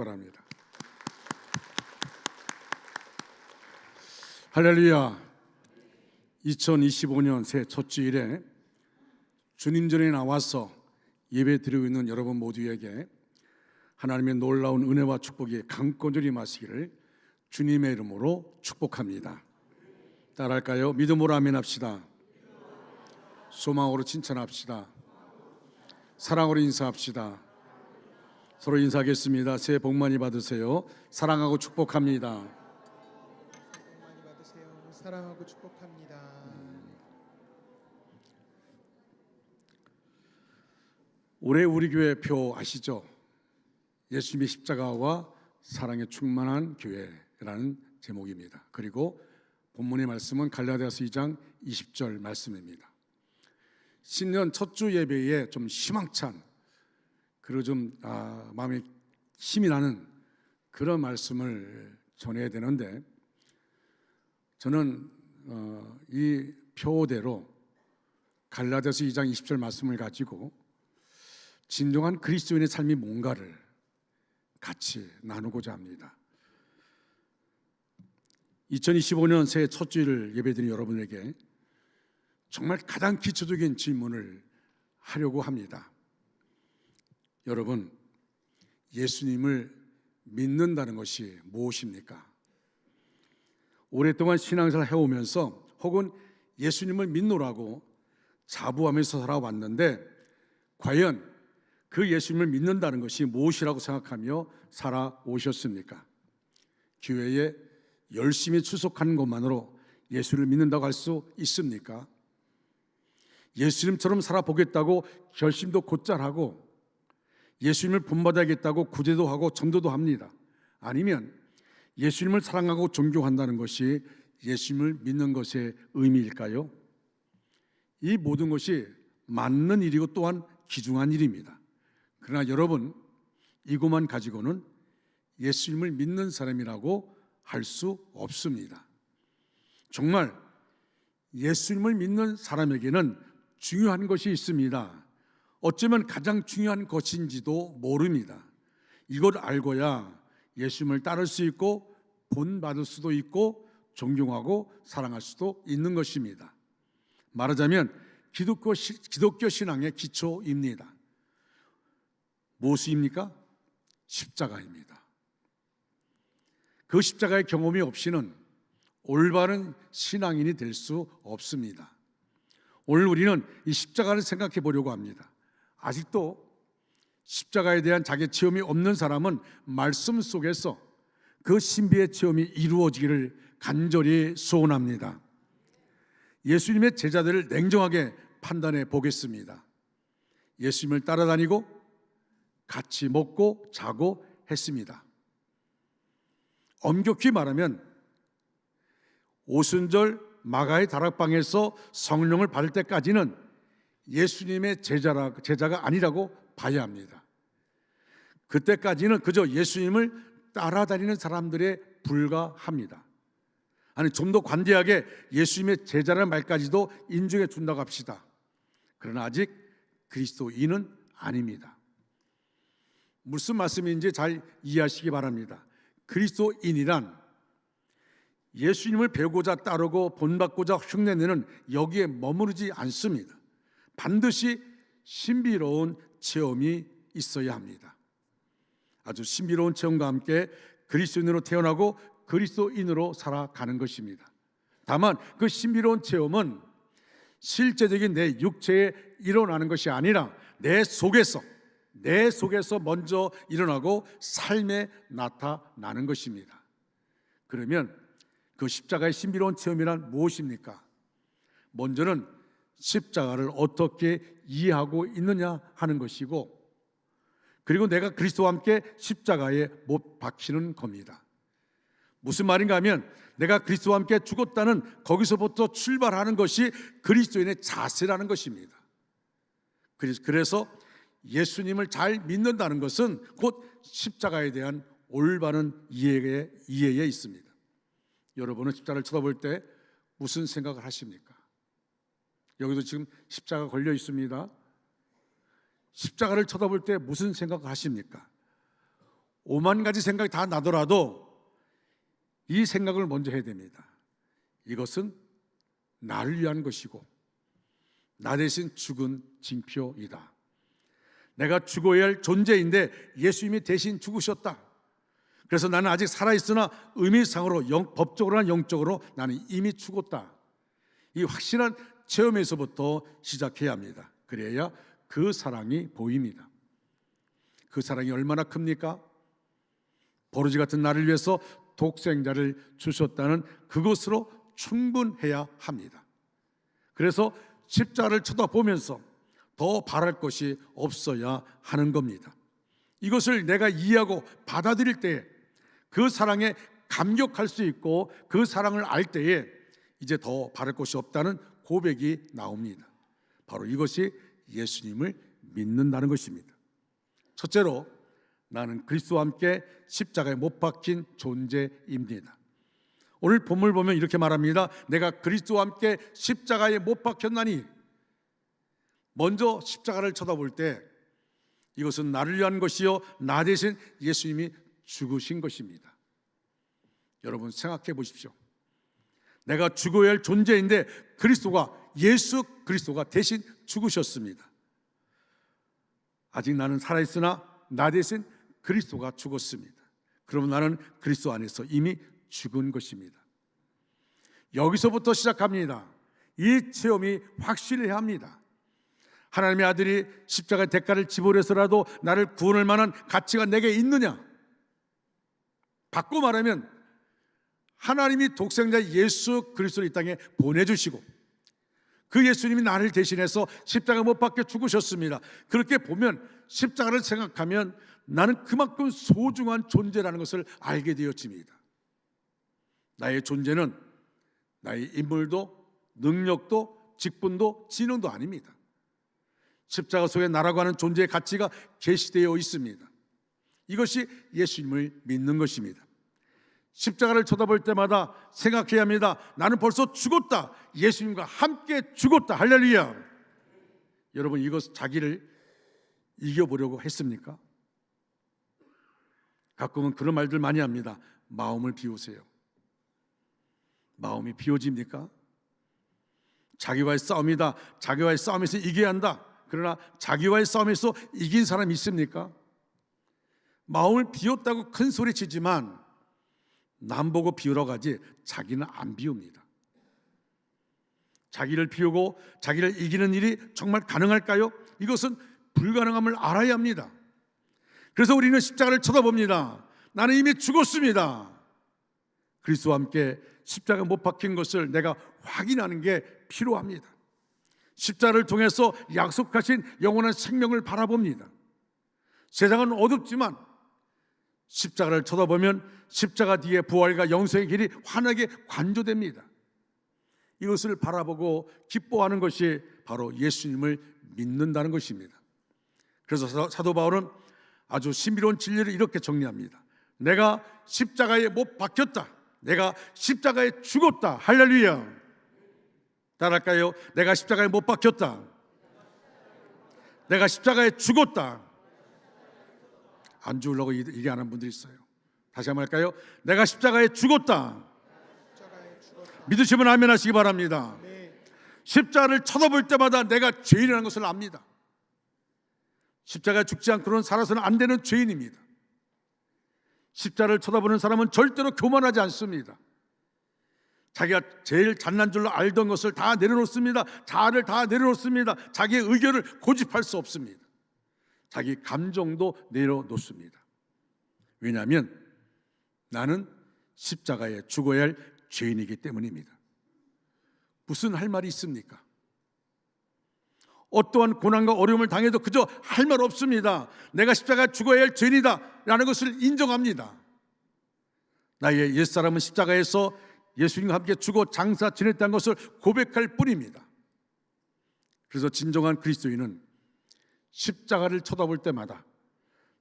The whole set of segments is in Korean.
바랍니다. 할렐루야. 2025년 새 첫 주일에 주님 전에 나와서 예배 드리고 있는 여러분 모두에게 하나님의 놀라운 은혜와 축복이 강권적으로 임하시기를 주님의 이름으로 축복합니다. 따라할까요? 믿음으로 아멘 합시다. 소망으로 칭찬합시다. 사랑으로 인사합시다. 서로 인사하겠습니다. 새해 복 많이 받으세요. 사랑하고 축복합니다. 복 많이 받으세요. 사랑하고 축복합니다. 올해 우리 교회 표 아시죠? 예수님의 십자가와 사랑에 충만한 교회라는 제목입니다. 그리고 본문의 말씀은 갈라디아서 2장 20절 말씀입니다. 신년 첫 주 예배에 좀 희망찬, 그리고 좀 마음에 힘이 나는 그런 말씀을 전해야 되는데, 저는 이 표대로 갈라디아서 2장 20절 말씀을 가지고 진정한 그리스도인의 삶이 뭔가를 같이 나누고자 합니다. 2025년 새해 첫 주일을 예배드린 여러분에게 정말 가장 기초적인 질문을 하려고 합니다. 여러분, 예수님을 믿는다는 것이 무엇입니까? 오랫동안 신앙생활을 해오면서 혹은 예수님을 믿노라고 자부하면서 살아왔는데, 과연 그 예수님을 믿는다는 것이 무엇이라고 생각하며 살아오셨습니까? 교회에 열심히 출석하는 것만으로 예수를 믿는다고 할 수 있습니까? 예수님처럼 살아보겠다고 결심도 곧잘 하고 예수님을 본받아야겠다고 구제도 하고 전도도 합니다. 아니면 예수님을 사랑하고 존경한다는 것이 예수님을 믿는 것의 의미일까요? 이 모든 것이 맞는 일이고 또한 귀중한 일입니다. 그러나 여러분, 이것만 가지고는 예수님을 믿는 사람이라고 할 수 없습니다. 정말 예수님을 믿는 사람에게는 중요한 것이 있습니다. 어쩌면 가장 중요한 것인지도 모릅니다. 이걸 알고야 예수님을 따를 수 있고 본받을 수도 있고 존경하고 사랑할 수도 있는 것입니다. 말하자면 기독교 신앙의 기초입니다. 무엇입니까? 십자가입니다. 그 십자가의 경험이 없이는 올바른 신앙인이 될 수 없습니다. 오늘 우리는 이 십자가를 생각해 보려고 합니다. 아직도 십자가에 대한 자기 체험이 없는 사람은 말씀 속에서 그 신비의 체험이 이루어지기를 간절히 소원합니다. 예수님의 제자들을 냉정하게 판단해 보겠습니다. 예수님을 따라다니고 같이 먹고 자고 했습니다. 엄격히 말하면 오순절 마가의 다락방에서 성령을 받을 때까지는 예수님의 제자가 아니라고 봐야 합니다. 그때까지는 그저 예수님을 따라다니는 사람들에 불과합니다. 아니, 좀 더 관대하게 예수님의 제자라는 말까지도 인정해 준다고 합시다. 그러나 아직 그리스도인은 아닙니다. 무슨 말씀인지 잘 이해하시기 바랍니다. 그리스도인이란 예수님을 배우고자 따르고 본받고자 흉내내는 여기에 머무르지 않습니다. 반드시 신비로운 체험이 있어야 합니다. 아주 신비로운 체험과 함께 그리스도인으로 태어나고 그리스도인으로 살아가는 것입니다. 다만 그 신비로운 체험은 실제적인 내 육체에 일어나는 것이 아니라 내 속에서 먼저 일어나고 삶에 나타나는 것입니다. 그러면 그 십자가의 신비로운 체험이란 무엇입니까? 먼저는 십자가를 어떻게 이해하고 있느냐 하는 것이고, 그리고 내가 그리스도와 함께 십자가에 못 박히는 겁니다. 무슨 말인가 하면 내가 그리스도와 함께 죽었다는 거기서부터 출발하는 것이 그리스도인의 자세라는 것입니다. 그래서 예수님을 잘 믿는다는 것은 곧 십자가에 대한 올바른 이해에 있습니다. 여러분은 십자가를 쳐다볼 때 무슨 생각을 하십니까? 여기도 지금 십자가 걸려 있습니다. 십자가를 쳐다볼 때 무슨 생각을 하십니까? 오만 가지 생각이 다 나더라도 이 생각을 먼저 해야 됩니다. 이것은 나를 위한 것이고 나 대신 죽은 징표이다. 내가 죽어야 할 존재인데 예수님이 대신 죽으셨다. 그래서 나는 아직 살아있으나 의미상으로 법적으로나 영적으로 나는 이미 죽었다. 이 확실한 체험에서부터 시작해야 합니다. 그래야 그 사랑이 보입니다. 그 사랑이 얼마나 큽니까? 버러지 같은 나를 위해서 독생자를 주셨다는 그것으로 충분해야 합니다. 그래서 십자가를 쳐다보면서 더 바랄 것이 없어야 하는 겁니다. 이것을 내가 이해하고 받아들일 때에 그 사랑에 감격할 수 있고 그 사랑을 알 때에 이제 더 바랄 것이 없다는 고백이 나옵니다. 바로 이것이 예수님을 믿는다는 것입니다. 첫째로 나는 그리스도와 함께 십자가에 못 박힌 존재입니다. 오늘 본문을 보면 이렇게 말합니다. 내가 그리스도와 함께 십자가에 못 박혔나니. 먼저 십자가를 쳐다볼 때 이것은 나를 위한 것이요 나 대신 예수님이 죽으신 것입니다. 여러분 생각해 보십시오. 내가 죽어야 할 존재인데 예수 그리스도가 대신 죽으셨습니다. 아직 나는 살아있으나 나 대신 그리스도가 죽었습니다. 그러면 나는 그리스도 안에서 이미 죽은 것입니다. 여기서부터 시작합니다. 이 체험이 확실해야 합니다. 하나님의 아들이 십자가의 대가를 지불해서라도 나를 구원할 만한 가치가 내게 있느냐? 바꿔 말하면 하나님이 독생자 예수 그리스도를 이 땅에 보내주시고 그 예수님이 나를 대신해서 십자가 못 박혀 죽으셨습니다. 그렇게 보면 십자가를 생각하면 나는 그만큼 소중한 존재라는 것을 알게 되어집니다. 나의 존재는 나의 인물도 능력도 직분도 지능도 아닙니다. 십자가 속에 나라고 하는 존재의 가치가 계시되어 있습니다. 이것이 예수님을 믿는 것입니다. 십자가를 쳐다볼 때마다 생각해야 합니다. 나는 벌써 죽었다. 예수님과 함께 죽었다. 할렐루야. 여러분 이것 자기를 이겨보려고 했습니까? 가끔은 그런 말들 많이 합니다. 마음을 비우세요. 마음이 비워집니까? 자기와의 싸움이다. 자기와의 싸움에서 이겨야 한다. 그러나 자기와의 싸움에서 이긴 사람이 있습니까? 마음을 비웠다고 큰 소리 치지만 남 보고 비우러 가지 자기는 안 비웁니다. 자기를 비우고 자기를 이기는 일이 정말 가능할까요? 이것은 불가능함을 알아야 합니다. 그래서 우리는 십자가를 쳐다봅니다. 나는 이미 죽었습니다. 그리스도와 함께 십자가 못 박힌 것을 내가 확인하는 게 필요합니다. 십자가를 통해서 약속하신 영원한 생명을 바라봅니다. 세상은 어둡지만 십자가를 쳐다보면 십자가 뒤에 부활과 영생의 길이 환하게 관조됩니다. 이것을 바라보고 기뻐하는 것이 바로 예수님을 믿는다는 것입니다. 그래서 사도 바울은 아주 신비로운 진리를 이렇게 정리합니다. 내가 십자가에 못 박혔다. 내가 십자가에 죽었다. 할렐루야. 따라할까요? 내가 십자가에 못 박혔다. 내가 십자가에 죽었다. 안 죽으려고 얘기하는 분들이 있어요. 다시 한번 할까요? 내가 십자가에 죽었다. 믿으시면 아멘 하시기 바랍니다. 십자가를 쳐다볼 때마다 내가 죄인이라는 것을 압니다. 십자가에 죽지 않고는 살아서는 안 되는 죄인입니다. 십자가를 쳐다보는 사람은 절대로 교만하지 않습니다. 자기가 제일 잘난 줄로 알던 것을 다 내려놓습니다. 자아를 다 내려놓습니다. 자기의 의견을 고집할 수 없습니다. 자기 감정도 내려놓습니다. 왜냐하면 나는 십자가에 죽어야 할 죄인이기 때문입니다. 무슨 할 말이 있습니까? 어떠한 고난과 어려움을 당해도 그저 할 말 없습니다. 내가 십자가에 죽어야 할 죄인이다 라는 것을 인정합니다. 나의 옛사람은 십자가에서 예수님과 함께 죽어 장사 지냈다는 것을 고백할 뿐입니다. 그래서 진정한 그리스도인은 십자가를 쳐다볼 때마다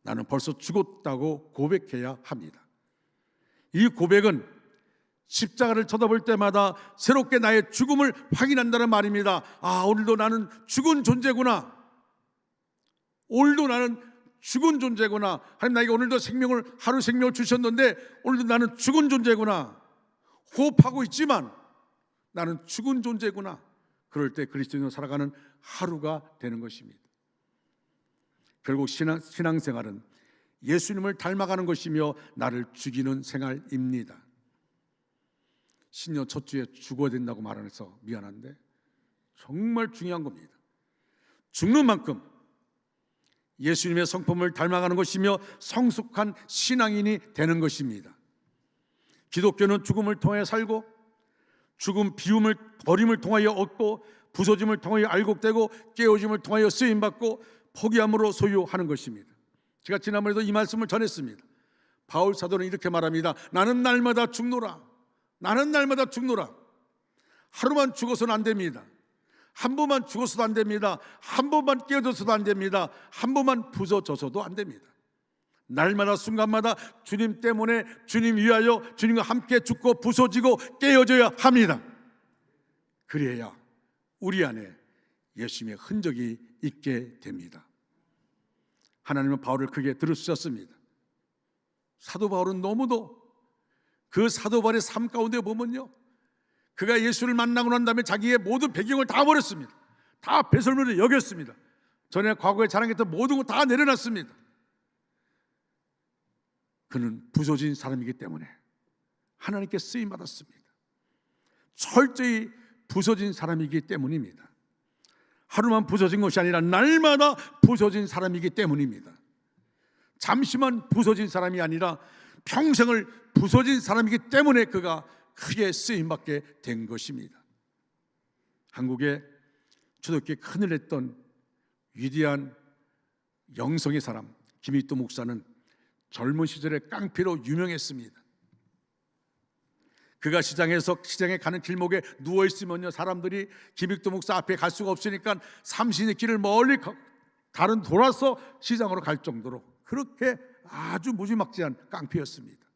나는 벌써 죽었다고 고백해야 합니다. 이 고백은 십자가를 쳐다볼 때마다 새롭게 나의 죽음을 확인한다는 말입니다. 아, 오늘도 나는 죽은 존재구나. 오늘도 나는 죽은 존재구나. 하나님 나에게 오늘도 하루 생명을 주셨는데 오늘도 나는 죽은 존재구나. 호흡하고 있지만 나는 죽은 존재구나. 그럴 때 그리스도인으로 살아가는 하루가 되는 것입니다. 결국 신앙생활은 예수님을 닮아가는 것이며 나를 죽이는 생활입니다. 신년 첫 주에 죽어야 된다고 말해서 미안한데 정말 중요한 겁니다. 죽는 만큼 예수님의 성품을 닮아가는 것이며 성숙한 신앙인이 되는 것입니다. 기독교는 죽음을 통해 살고 죽음, 비움을, 버림을 통하여 얻고 부서짐을 통하여 알곡되고 깨어짐을 통하여 쓰임받고 포기함으로 소유하는 것입니다. 제가 지난번에도 이 말씀을 전했습니다. 바울 사도는 이렇게 말합니다. 나는 날마다 죽노라. 나는 날마다 죽노라. 하루만 죽어서는 안 됩니다. 한 번만 죽어서도 안 됩니다. 한 번만 깨어져서도 안 됩니다. 한 번만 부서져서도 안 됩니다. 날마다 순간마다 주님 때문에, 주님 위하여 주님과 함께 죽고 부서지고 깨어져야 합니다. 그래야 우리 안에 예수님의 흔적이 있게 됩니다. 하나님은 바울을 크게 들으셨습니다. 사도 바울은 너무도 그 사도 바울의 삶 가운데 보면요, 그가 예수를 만나고 난 다음에 자기의 모든 배경을 다 버렸습니다. 다 배설물을 여겼습니다. 전에 과거에 자랑했던 모든 거 다 내려놨습니다. 그는 부서진 사람이기 때문에 하나님께 쓰임받았습니다. 철저히 부서진 사람이기 때문입니다. 하루만 부서진 것이 아니라 날마다 부서진 사람이기 때문입니다. 잠시만 부서진 사람이 아니라 평생을 부서진 사람이기 때문에 그가 크게 쓰임받게 된 것입니다. 한국의 초대교회 큰일 했던 위대한 영성의 사람 김익도 목사는 젊은 시절에 깡패로 유명했습니다. 그가 시장에 가는 길목에 누워있으면요, 사람들이 김익도 목사 앞에 갈 수가 없으니까 삼신의 길을 멀리 다른 돌아서 시장으로 갈 정도로 그렇게 아주 무지막지한 깡패였습니다.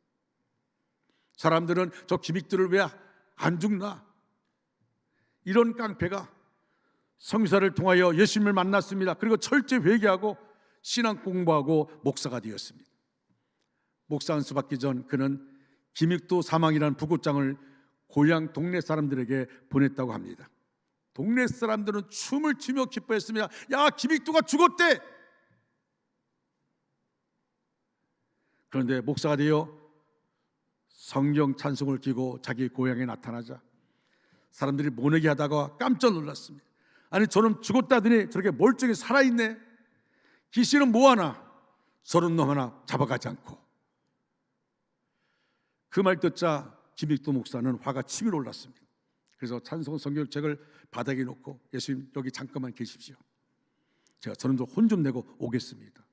사람들은 저 김익도를 왜 안 죽나? 이런 깡패가 성사를 통하여 예수님을 만났습니다. 그리고 철저히 회개하고 신앙 공부하고 목사가 되었습니다. 목사 안수 받기 전 그는 김익도 사망이라는 부고장을 고향 동네 사람들에게 보냈다고 합니다. 동네 사람들은 춤을 추며 기뻐했습니다. 야, 김익도가 죽었대. 그런데 목사가 되어 성경 찬송을 끼고 자기 고향에 나타나자 사람들이 모내기 하다가 깜짝 놀랐습니다. 아니, 저놈 죽었다더니 저렇게 멀쩡히 살아있네. 귀신은 뭐하나? 저런 놈 하나 잡아가지 않고. 그 말 듣자 김익도 목사는 화가 치밀어 올랐습니다. 그래서 찬송 성경책을 바닥에 놓고 예수님 여기 잠깐만 계십시오. 제가 저놈 좀 혼 좀 내고 오겠습니다.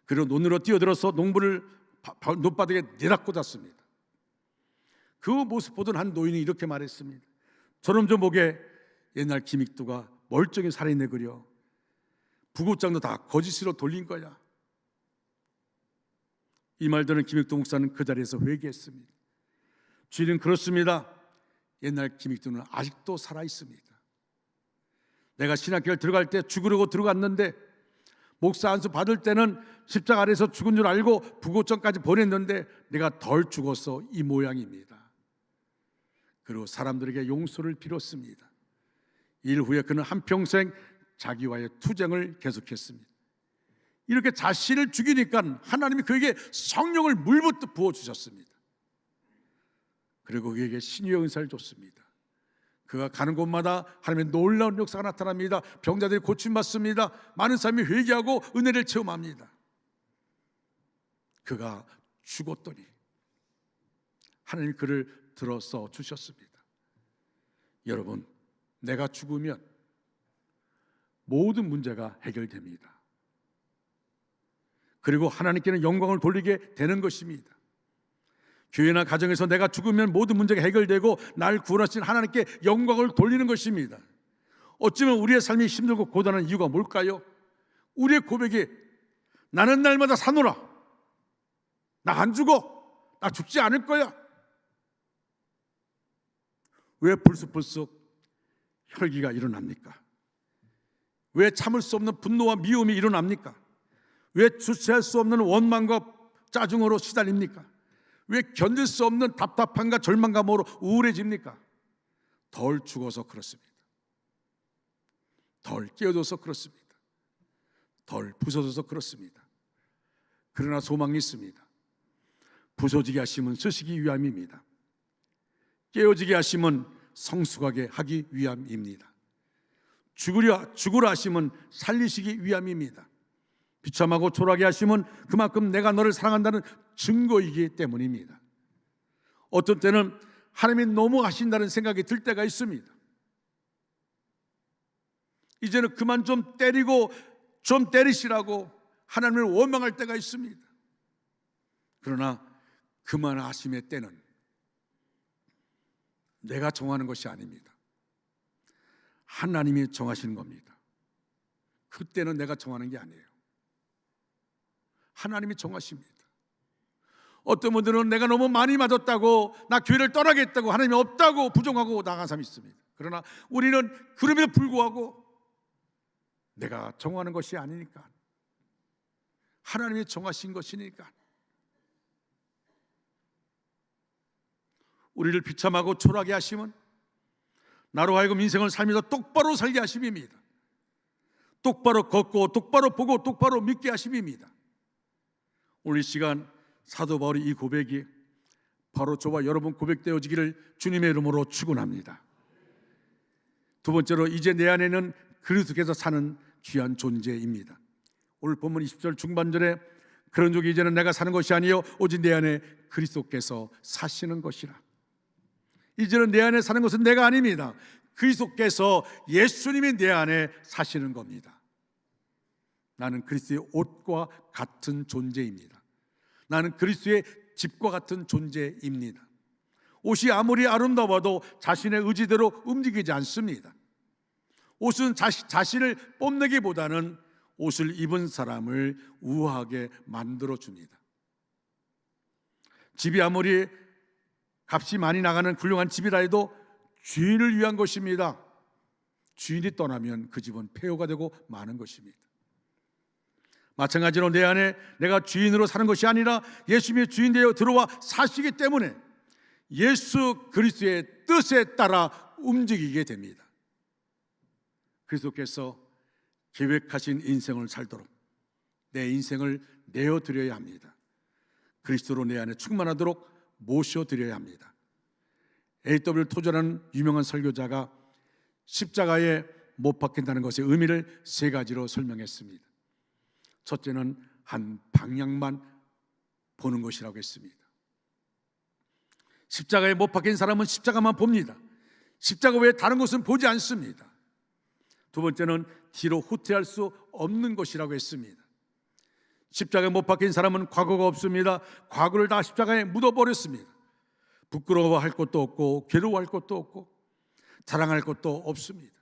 그리고 논으로 뛰어들어서 농부를 논바닥에 내다꽂았습니다. 그 모습 보던 한 노인이 이렇게 말했습니다. 저놈 좀 보게. 옛날 김익도가 멀쩡히 살아있네 그려. 부고장도 다 거짓으로 돌린 거야. 이 말 들은 김익도 목사는 그 자리에서 회개했습니다. 주인은 그렇습니다. 옛날 김익도는 아직도 살아있습니다. 내가 신학교를 들어갈 때 죽으려고 들어갔는데 목사 안수 받을 때는 십자가 아래서 죽은 줄 알고 부고장까지 보냈는데 내가 덜 죽어서 이 모양입니다. 그리고 사람들에게 용서를 빌었습니다. 일 후에 그는 한평생 자기와의 투쟁을 계속했습니다. 이렇게 자신을 죽이니까 하나님이 그에게 성령을 물붓듯 부어주셨습니다. 그리고 그에게 신유의 은사를 줬습니다. 그가 가는 곳마다 하나님의 놀라운 역사가 나타납니다. 병자들이 고침받습니다. 많은 사람이 회개하고 은혜를 체험합니다. 그가 죽었더니 하나님이 그를 들어서 주셨습니다. 여러분, 내가 죽으면 모든 문제가 해결됩니다. 그리고 하나님께는 영광을 돌리게 되는 것입니다. 교회나 가정에서 내가 죽으면 모든 문제가 해결되고 날 구원하신 하나님께 영광을 돌리는 것입니다. 어쩌면 우리의 삶이 힘들고 고단한 이유가 뭘까요? 우리의 고백이 나는 날마다 사노라. 나 안 죽어. 나 죽지 않을 거야. 왜 불쑥불쑥 혈기가 일어납니까? 왜 참을 수 없는 분노와 미움이 일어납니까? 왜 주체할 수 없는 원망과 짜증으로 시달립니까? 왜 견딜 수 없는 답답함과 절망감으로 우울해집니까? 덜 죽어서 그렇습니다. 덜 깨어져서 그렇습니다. 덜 부서져서 그렇습니다. 그러나 소망이 있습니다. 부서지게 하심은 쓰시기 위함입니다. 깨어지게 하심은 성숙하게 하기 위함입니다. 죽으라 하심은 살리시기 위함입니다. 비참하고 초라하게 하심은 그만큼 내가 너를 사랑한다는 증거이기 때문입니다. 어떤 때는 하나님이 너무 하신다는 생각이 들 때가 있습니다. 이제는 그만 좀 때리고 좀 때리시라고 하나님을 원망할 때가 있습니다. 그러나 그만하심의 때는 내가 정하는 것이 아닙니다. 하나님이 정하시는 겁니다. 그때는 내가 정하는 게 아니에요. 하나님이 정하십니다. 어떤 분들은 내가 너무 많이 맞았다고, 나 교회를 떠나겠다고, 하나님이 없다고 부정하고 나간 사람이 있습니다. 그러나 우리는 그럼에도 불구하고 내가 정하는 것이 아니니까, 하나님이 정하신 것이니까 우리를 비참하고 초라하게 하심은 나로 하여금 인생을 살면서 똑바로 살게 하심입니다. 똑바로 걷고 똑바로 보고 똑바로 믿게 하심입니다. 오늘 이 시간 사도 바울의 이 고백이 바로 저와 여러분 고백되어지기를 주님의 이름으로 축원합니다. 두 번째로, 이제 내 안에는 그리스도께서 사는 귀한 존재입니다. 오늘 본문 20절 중반절에 그런 적이 이제는 내가 사는 것이 아니요 오직 내 안에 그리스도께서 사시는 것이라. 이제는 내 안에 사는 것은 내가 아닙니다. 그리스도께서, 예수님이 내 안에 사시는 겁니다. 나는 그리스도의 옷과 같은 존재입니다. 나는 그리스도의 집과 같은 존재입니다. 옷이 아무리 아름다워도 자신의 의지대로 움직이지 않습니다. 옷은 자신을 뽐내기보다는 옷을 입은 사람을 우아하게 만들어줍니다. 집이 아무리 값이 많이 나가는 훌륭한 집이라 해도 주인을 위한 것입니다. 주인이 떠나면 그 집은 폐허가 되고 마는 것입니다. 마찬가지로 내 안에 내가 주인으로 사는 것이 아니라 예수님의 주인 되어 들어와 사시기 때문에 예수 그리스도의 뜻에 따라 움직이게 됩니다. 그리스도께서 계획하신 인생을 살도록 내 인생을 내어드려야 합니다. 그리스도로 내 안에 충만하도록 모셔드려야 합니다. A.W. 토저라는 유명한 설교자가 십자가에 못 박힌다는 것의 의미를 세 가지로 설명했습니다. 첫째는 한 방향만 보는 것이라고 했습니다. 십자가에 못 박힌 사람은 십자가만 봅니다. 십자가 외에 다른 것은 보지 않습니다. 두 번째는 뒤로 후퇴할 수 없는 것이라고 했습니다. 십자가에 못 박힌 사람은 과거가 없습니다. 과거를 다 십자가에 묻어버렸습니다. 부끄러워할 것도 없고 괴로워할 것도 없고 자랑할 것도 없습니다.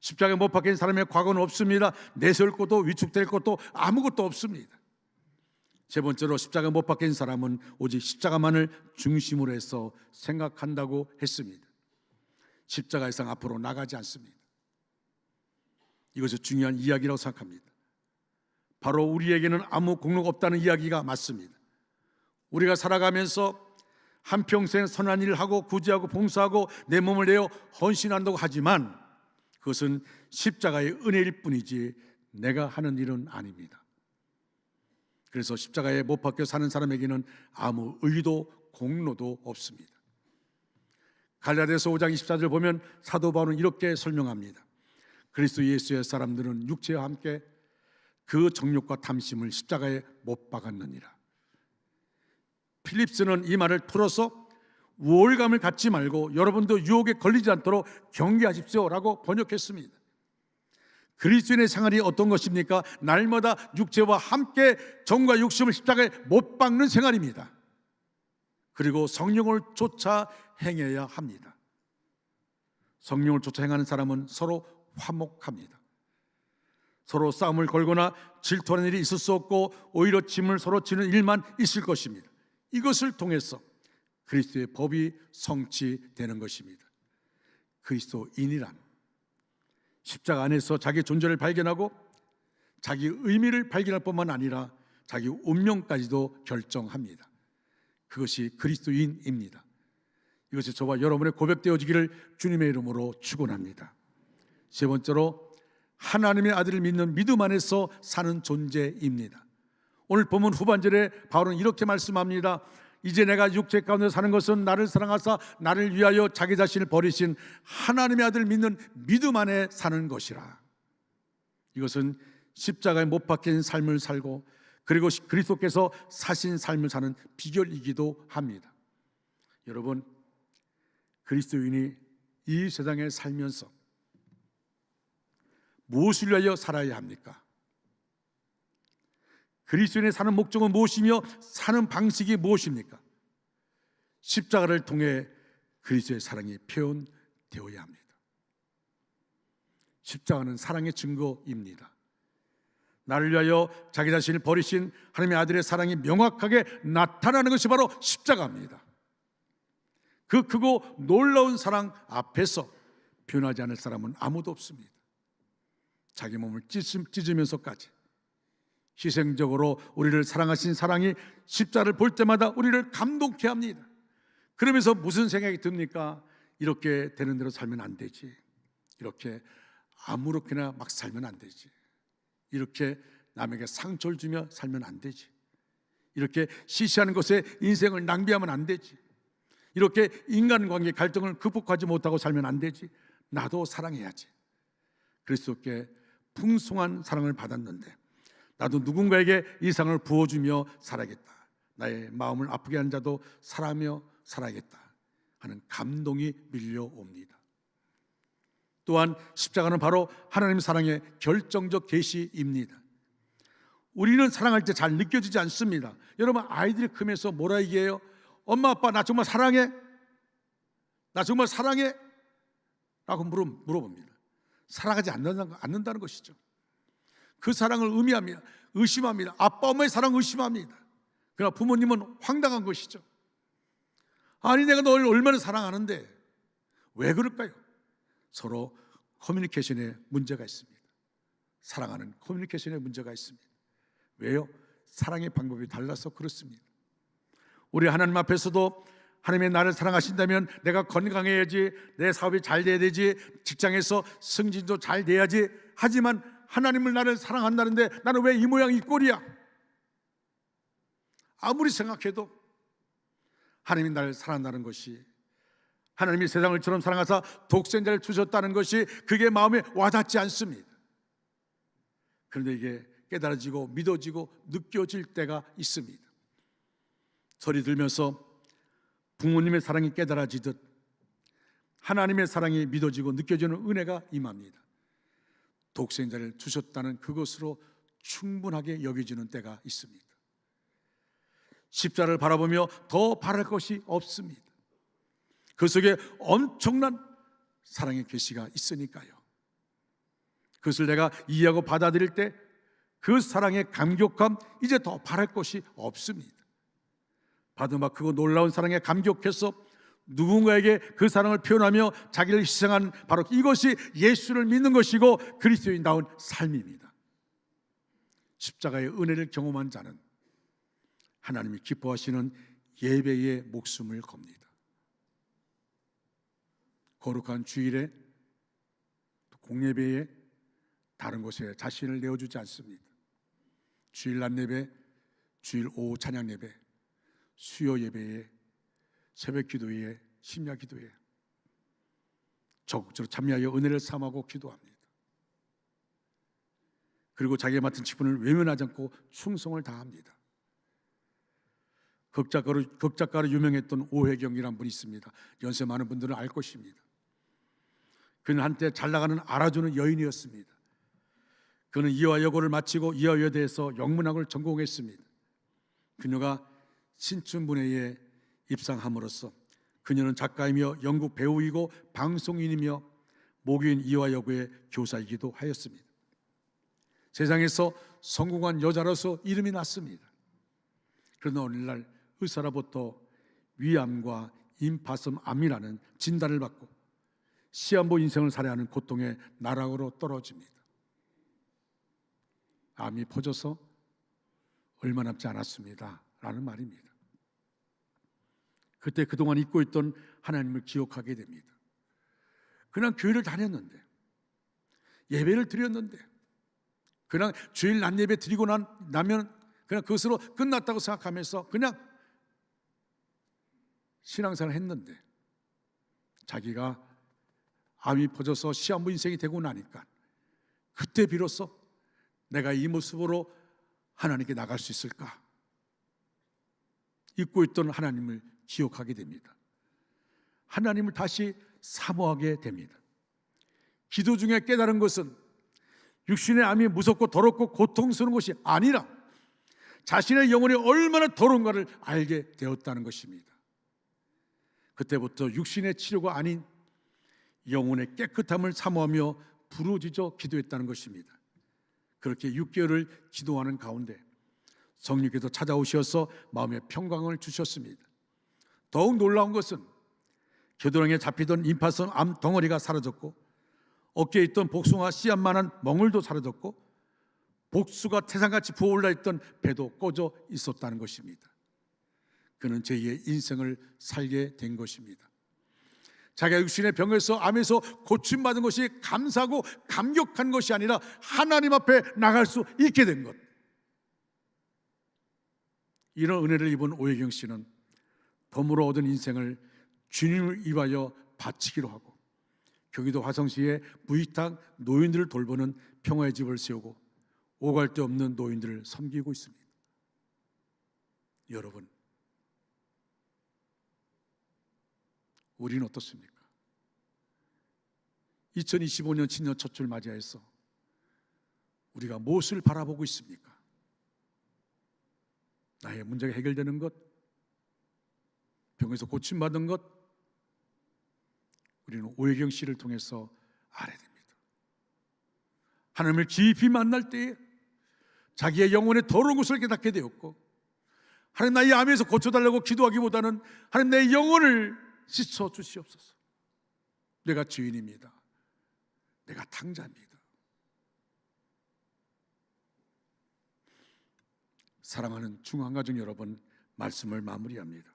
십자가에 못 박힌 사람의 과거는 없습니다. 내세울 것도 위축될 것도 아무것도 없습니다. 세 번째로, 십자가에 못 박힌 사람은 오직 십자가만을 중심으로 해서 생각한다고 했습니다. 십자가 이상 앞으로 나가지 않습니다. 이것이 중요한 이야기라고 생각합니다. 바로 우리에게는 아무 공로가 없다는 이야기가 맞습니다. 우리가 살아가면서 한평생 선한 일을 하고 구제하고 봉사하고 내 몸을 내어 헌신한다고 하지만 그것은 십자가의 은혜일 뿐이지 내가 하는 일은 아닙니다. 그래서 십자가에 못 박혀 사는 사람에게는 아무 의도 공로도 없습니다. 갈라디아서 5장 24절 보면 사도 바울은 이렇게 설명합니다. 그리스도 예수의 사람들은 육체와 함께 그 정욕과 탐심을 십자가에 못 박았느니라. 필립스는 이 말을 풀어서 우월감을 갖지 말고 여러분도 유혹에 걸리지 않도록 경계하십시오 라고 번역했습니다. 그리스도인의 생활이 어떤 것입니까? 날마다 육체와 함께 정과 욕심을 십자가에 못 박는 생활입니다. 그리고 성령을 쫓아 행해야 합니다. 성령을 쫓아 행하는 사람은 서로 화목합니다. 서로 싸움을 걸거나 질투하는 일이 있을 수 없고 오히려 짐을 서로 지는 일만 있을 것입니다. 이것을 통해서 그리스도의 법이 성취되는 것입니다. 그리스도인이란 십자가 안에서 자기 존재를 발견하고 자기 의미를 발견할 뿐만 아니라 자기 운명까지도 결정합니다. 그것이 그리스도인입니다. 이것이 저와 여러분의 고백되어지기를 주님의 이름으로 축원합니다. 세 번째로 하나님의 아들을 믿는 믿음 안에서 사는 존재입니다. 오늘 본문 후반절에 바울은 이렇게 말씀합니다. 이제 내가 육체 가운데 사는 것은 나를 사랑하사 나를 위하여 자기 자신을 버리신 하나님의 아들을 믿는 믿음 안에 사는 것이라. 이것은 십자가에 못 박힌 삶을 살고 그리고 그리스도께서 사신 삶을 사는 비결이기도 합니다. 여러분, 그리스도인이 이 세상에 살면서 무엇을 위하여 살아야 합니까? 그리스도인의 사는 목적은 무엇이며 사는 방식이 무엇입니까? 십자가를 통해 그리스도의 사랑이 표현되어야 합니다. 십자가는 사랑의 증거입니다. 나를 위하여 자기 자신을 버리신 하나님의 아들의 사랑이 명확하게 나타나는 것이 바로 십자가입니다. 그 크고 놀라운 사랑 앞에서 변하지 않을 사람은 아무도 없습니다. 자기 몸을 찢으면서까지 희생적으로 우리를 사랑하신 사랑이 십자가를 볼 때마다 우리를 감동케 합니다. 그러면서 무슨 생각이 듭니까? 이렇게 되는 대로 살면 안 되지. 이렇게 아무렇게나 막 살면 안 되지. 이렇게 남에게 상처를 주며 살면 안 되지. 이렇게 시시하는 것에 인생을 낭비하면 안 되지. 이렇게 인간관계 갈등을 극복하지 못하고 살면 안 되지. 나도 사랑해야지. 그리스도께 풍성한 사랑을 받았는데 나도 누군가에게 이 사랑을 부어주며 살아야겠다. 나의 마음을 아프게 한 자도 사랑하며 살아야겠다 하는 감동이 밀려옵니다. 또한 십자가는 바로 하나님의 사랑의 결정적 계시입니다. 우리는 사랑할 때 잘 느껴지지 않습니다. 여러분, 아이들이 크면서 뭐라 얘기해요? 엄마 아빠 나 정말 사랑해? 나 정말 사랑해? 라고 물어봅니다. 사랑하지 않는다는 것이죠. 그 사랑을 의심합니다. 아빠 엄마의 사랑을 의심합니다. 그러나 부모님은 황당한 것이죠. 아니 내가 널 얼마나 사랑하는데 왜 그럴까요? 서로 커뮤니케이션에 문제가 있습니다. 사랑하는 커뮤니케이션에 문제가 있습니다. 왜요? 사랑의 방법이 달라서 그렇습니다. 우리 하나님 앞에서도 하나님의 나를 사랑하신다면 내가 건강해야지, 내 사업이 잘 돼야 되지, 직장에서 승진도 잘 돼야지. 하지만 하나님을 나를 사랑한다는데 나는 왜 이 모양 이 꼴이야? 아무리 생각해도 하나님이 나를 사랑한다는 것이, 하나님이 세상을 처럼 사랑하사 독생자를 주셨다는 것이 그게 마음에 와닿지 않습니다. 그런데 이게 깨달아지고 믿어지고 느껴질 때가 있습니다. 소리 들면서 부모님의 사랑이 깨달아지듯 하나님의 사랑이 믿어지고 느껴지는 은혜가 임합니다. 독생자를 주셨다는 그것으로 충분하게 여겨지는 때가 있습니다. 십자가를 바라보며 더 바랄 것이 없습니다. 그 속에 엄청난 사랑의 계시가 있으니까요. 그것을 내가 이해하고 받아들일 때 그 사랑의 감격함, 이제 더 바랄 것이 없습니다. 받은 바 크고 놀라운 사랑에 감격해서 누군가에게 그 사랑을 표현하며 자기를 희생한 바로 이것이 예수를 믿는 것이고 그리스도인다운 삶입니다. 십자가의 은혜를 경험한 자는 하나님이 기뻐하시는 예배의 목숨을 겁니다. 거룩한 주일에, 공예배에 다른 곳에 자신을 내어주지 않습니다. 주일 낮 예배, 주일 오후 찬양 예배, 수요 예배에, 새벽 기도에, 심야 기도에 적극적으로 참여하여 은혜를 삼하고 기도합니다. 그리고 자기가 맡은 직분을 외면하지 않고 충성을 다합니다. 극작가로 유명했던 오혜경이라는 분이 있습니다. 연세 많은 분들은 알 것입니다. 그는 한때 잘 나가는 알아주는 여인이었습니다. 그는 이화여고를 마치고 이화여대에서 영문학을 전공했습니다. 그녀가 신춘문예에 입상함으로써 그녀는 작가이며 연극 배우이고 방송인이며 모교인 이화여고의 교사이기도 하였습니다. 세상에서 성공한 여자로서 이름이 났습니다. 그러나 오늘날 의사로부터 위암과 임파선암이라는 진단을 받고 시한부 인생을 살해하는 고통의 나락으로 떨어집니다. 암이 퍼져서 얼마 남지 않았습니다 라는 말입니다. 그때 그동안 잊고 있던 하나님을 기억하게 됩니다. 그냥 교회를 다녔는데, 예배를 드렸는데, 그냥 주일 낮 예배 드리고 나면 그냥 그것으로 끝났다고 생각하면서 그냥 신앙생활을 했는데, 자기가 암이 퍼져서 시한부 인생이 되고 나니까 그때 비로소 내가 이 모습으로 하나님께 나갈 수 있을까? 잊고 있던 하나님을 기억하게 됩니다. 하나님을 다시 사모하게 됩니다. 기도 중에 깨달은 것은 육신의 암이 무섭고 더럽고 고통스러운 것이 아니라 자신의 영혼이 얼마나 더러운가를 알게 되었다는 것입니다. 그때부터 육신의 치료가 아닌 영혼의 깨끗함을 사모하며 부르짖어 기도했다는 것입니다. 그렇게 6개월을 기도하는 가운데 성령께서 찾아오셔서 마음의 평강을 주셨습니다. 더욱 놀라운 것은 겨드랑이에 잡히던 임파선 암 덩어리가 사라졌고, 어깨에 있던 복숭아 씨앗만한 멍울도 사라졌고, 복수가 태산같이 부어올라 있던 배도 꺼져 있었다는 것입니다. 그는 제2의 인생을 살게 된 것입니다. 자기가 육신의 병에서 암에서 고침받은 것이 감사하고 감격한 것이 아니라 하나님 앞에 나갈 수 있게 된 것, 이런 은혜를 입은 오혜경 씨는 덤으로 얻은 인생을 주님을 위하여 바치기로 하고, 경기도 화성시에 무익탁 노인들을 돌보는 평화의 집을 세우고 오갈 데 없는 노인들을 섬기고 있습니다. 여러분, 우리는 어떻습니까? 2025년 신년 첫 줄 맞이해서 우리가 무엇을 바라보고 있습니까? 나의 문제가 해결되는 것, 병에서 고침받은 것, 우리는 오혜경 씨를 통해서 알아야 됩니다. 하나님을 깊이 만날 때에 자기의 영혼의 더러운 것을 깨닫게 되었고, 하나님 나의 암에서 고쳐달라고 기도하기보다는 하나님 내 영혼을 씻어 주시옵소서. 내가 주인입니다. 내가 탕자입니다. 사랑하는 중앙가족 여러분, 말씀을 마무리합니다.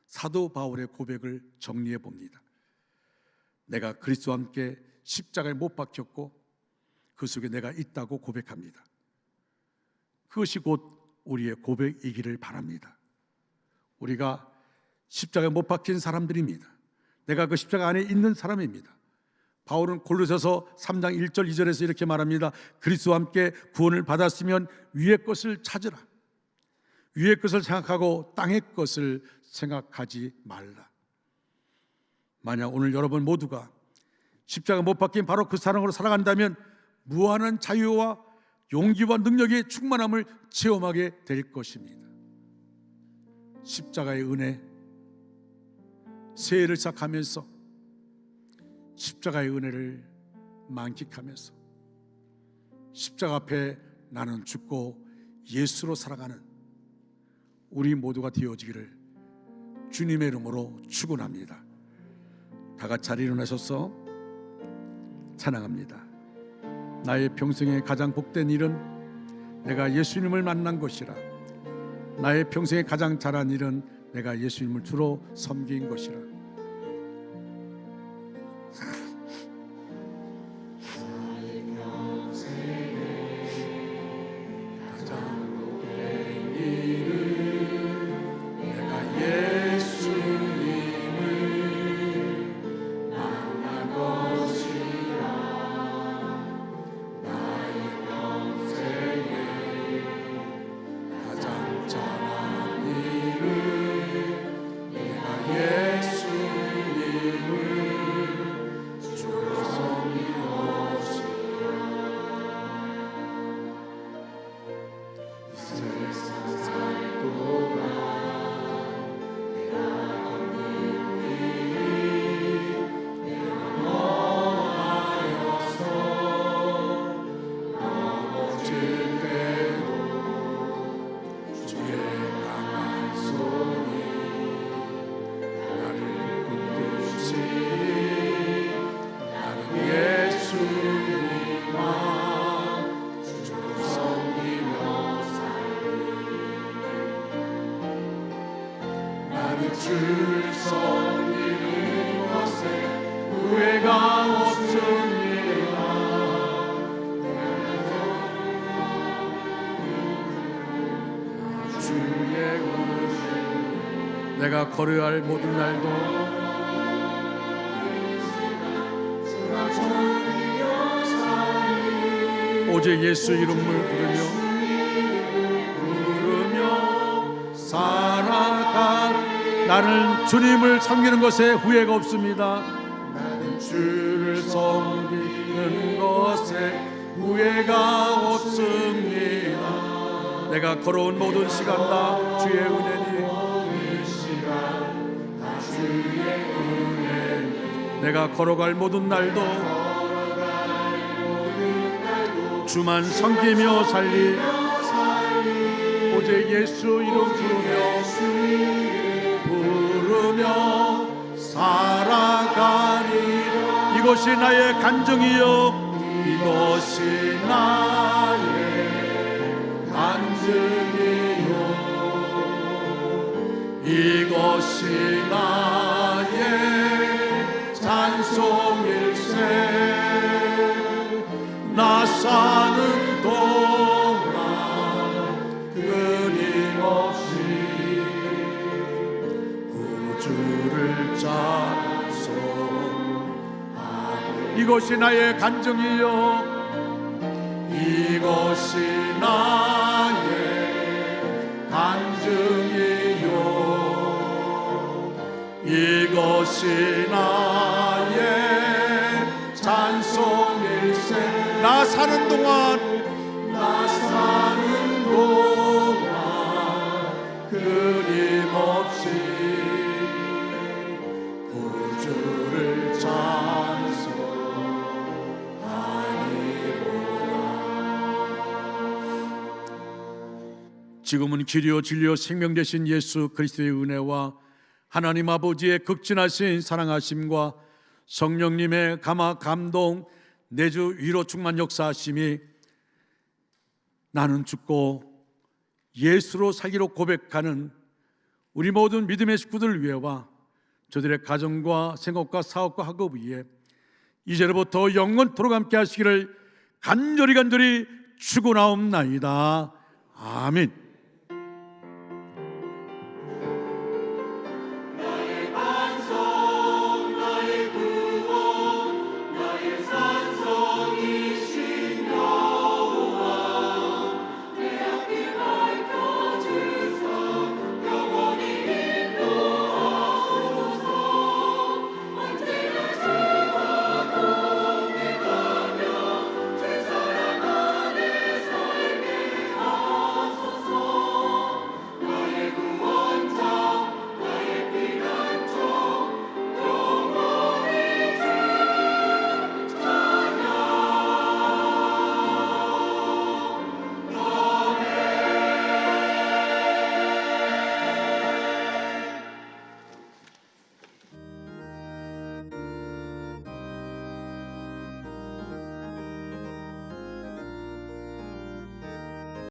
사도 바울의 고백을 정리해 봅니다. 내가 그리스도와 함께 십자가에 못 박혔고 그 속에 내가 있다고 고백합니다. 그것이 곧 우리의 고백이기를 바랍니다. 우리가 십자가에 못 박힌 사람들입니다. 내가 그 십자가 안에 있는 사람입니다. 바울은 골로새서 3장 1절 2절에서 이렇게 말합니다. 그리스도와 함께 구원을 받았으면 위의 것을 찾으라. 위의 것을 생각하고 땅의 것을 생각하지 말라. 만약 오늘 여러분 모두가 십자가 못 박힌 바로 그 사랑으로 살아간다면 무한한 자유와 용기와 능력의 충만함을 체험하게 될 것입니다. 십자가의 은혜, 새해를 시작하면서 십자가의 은혜를 만끽하면서 십자가 앞에 나는 죽고 예수로 살아가는 우리 모두가 되어지기를 주님의 이름으로 축원합니다. 다 같이 자리에 일어나셔서 찬양합니다. 나의 평생에 가장 복된 일은 내가 예수님을 만난 것이라. 나의 평생에 가장 잘한 일은 내가 예수님을 주로 섬긴 것이라. 예수 주를 섬기는 것에 후회가 없습니다. 주의 은혜 내가 걸어야 할 모든 날도 오직 예수 이름을 부르며 살아가. 나는 주님을 섬기는 것에 후회가 없습니다. 나는 주를 섬기는 것에 후회가 없습니다. 내가 걸어온 모든 시간 다 주의 은혜니 내가 걸어갈 모든 날도 주만 섬기며 살리. 오직 예수 이름 부르며 살아가리. 이것이 나의 간증이요 이것이 나의 간증이요 이것이 나의 찬송일세. 나 사는 동안 끊임없이 구주를 찬송하리. 이것이 나의 간증이요 이것이 나의 간증이요 이것이 나의 찬송일세. 나 사는 동안 끊임없이 구주를 찬송하리로다. 지금은 길이요 진리요 생명 되신 예수 그리스도의 은혜와 하나님 아버지의 극진하신 사랑하심과 성령님의 감화 감동 내주 위로 충만 역사하심이 나는 죽고 예수로 살기로 고백하는 우리 모든 믿음의 식구들 위에와 저들의 가정과 생업과 사업과 학업 위에 이제로부터 영원토록 함께 하시기를 간절히 축원하옵나이다. 아멘.